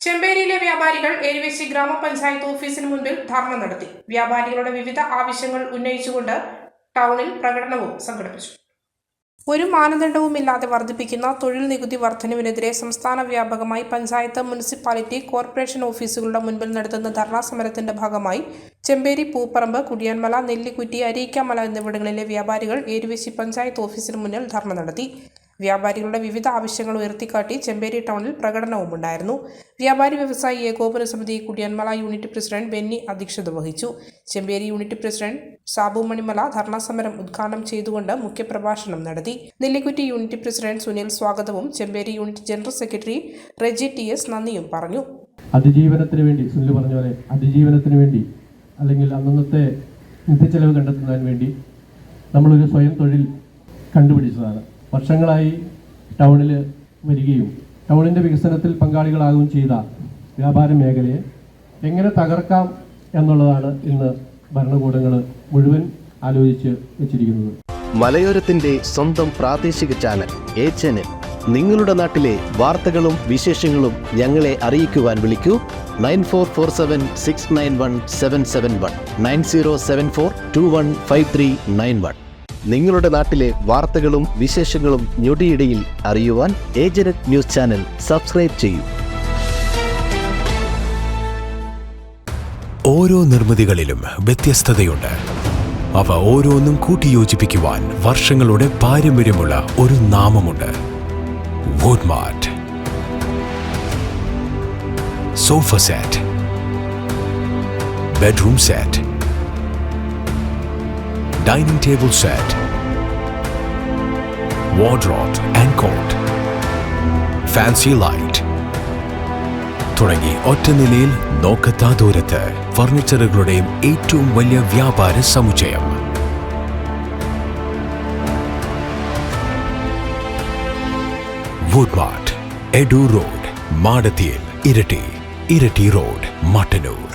ചെമ്പേരിയിലെ വ്യാപാരികൾ ഏരുവേശി ഗ്രാമപഞ്ചായത്ത് ഓഫീസിന് മുൻപിൽ ധർണ നടത്തി. വ്യാപാരികളുടെ വിവിധ ആവശ്യങ്ങൾ ഉന്നയിച്ചുകൊണ്ട് ടൗണിൽ പ്രകടനവും സംഘടിപ്പിച്ചു. ഒരു മാനദണ്ഡവുമില്ലാതെ വർദ്ധിപ്പിക്കുന്ന തൊഴിൽ നികുതി വർധനവിനെതിരെ സംസ്ഥാന വ്യാപകമായി പഞ്ചായത്ത്, മുനിസിപ്പാലിറ്റി, കോർപ്പറേഷൻ ഓഫീസുകളുടെ മുൻപിൽ നടത്തുന്ന ധർണാ സമരത്തിന്റെ ഭാഗമായി ചെമ്പേരി, പൂപ്പറമ്പ്, കുടിയാൻമല, നെല്ലിക്കുറ്റി, അരീക്കാമല എന്നിവിടങ്ങളിലെ വ്യാപാരികൾ ഏരുവേശി പഞ്ചായത്ത് ഓഫീസിന് മുന്നിൽ ധർണ നടത്തി. വ്യാപാരികളുടെ വിവിധ ആവശ്യങ്ങൾ ഉയർത്തിക്കാട്ടി ചെമ്പേരി ടൗണിൽ പ്രകടനവുമുണ്ടായിരുന്നു. വ്യാപാരി വ്യവസായി ഏകോപന സമിതി കുടിയാൻമല യൂണിറ്റ് പ്രസിഡന്റ് ബെന്നി അധ്യക്ഷത വഹിച്ചു. ചെമ്പേരി യൂണിറ്റ് പ്രസിഡന്റ് സാബു മണിമല ധർണാ സമരം ഉദ്ഘാടനം ചെയ്തുകൊണ്ട് മുഖ്യപ്രഭാഷണം നടത്തി. നെല്ലിക്കുറ്റി യൂണിറ്റ് പ്രസിഡന്റ് സുനിൽ സ്വാഗതവും Chemperi unit general secretary Reji TS നന്ദിയും പറഞ്ഞു. അതിജീവനത്തിന് വേണ്ടി സുനിൽ പറഞ്ഞ പോലെ അതിജീവനത്തിന് വേണ്ടി അല്ലെങ്കിൽ അന്നത്തെ നിത്യച്ചെലവ് കണ്ടെത്തുന്നതിന് വേണ്ടി നമ്മളൊരു സ്വയം തൊഴിൽ കണ്ടുപിടിച്ചതാണ്. വർഷങ്ങളായി ടൗണിൽ വരികയും ടൗണിൻ്റെ വികസനത്തിൽ പങ്കാളികളാകുകയും ചെയ്ത വ്യാപാര മേഖലയെ എങ്ങനെ തകർക്കാം എന്നുള്ളതാണ് ഇന്ന് ഭരണകൂടങ്ങൾ മുഴുവൻ ആലോചിച്ച് വെച്ചിരിക്കുന്നത്. മലയോരത്തിന്റെ സ്വന്തം പ്രാദേശിക ചാനൽ A-Channel. നിങ്ങളുടെ നാട്ടിലെ വാർത്തകളും വിശേഷങ്ങളും ഞങ്ങളെ അറിയിക്കുവാൻ വിളിക്കൂ 9447691771 9074215391. നിങ്ങളുടെ നാട്ടിലെ വാർത്തകളും വിശേഷങ്ങളും ഞൊടിയിടയിൽ അറിയുവാൻ A-Channel ന്യൂസ് ചാനൽ സബ്സ്ക്രൈബ് ചെയ്യൂ. ഓരോ നിർമ്മിതികളിലും വ്യത്യസ്തതയുണ്ട്. അവ ഓരോന്നും കൂട്ടിയോജിപ്പിക്കുവാൻ വർഷങ്ങളുടെ പാരമ്പര്യമുള്ള ഒരു നാമമുണ്ട്. Woodmart. Sofa set, bedroom set, dining table set, wardrobe and cot, fancy light തുടങ്ങി ഒറ്റ നിലയിൽ നോക്കത്താ ദൂരത്ത് ഫർണിച്ചറുകളുടെയും ഏറ്റവും വലിയ വ്യാപാര സമുച്ചയം. വുഡ്മാർട്ട്, എഡു റോഡ്, മാടത്തിയിൽ, ഇരട്ടി റോഡ്, മട്ടന്നൂർ.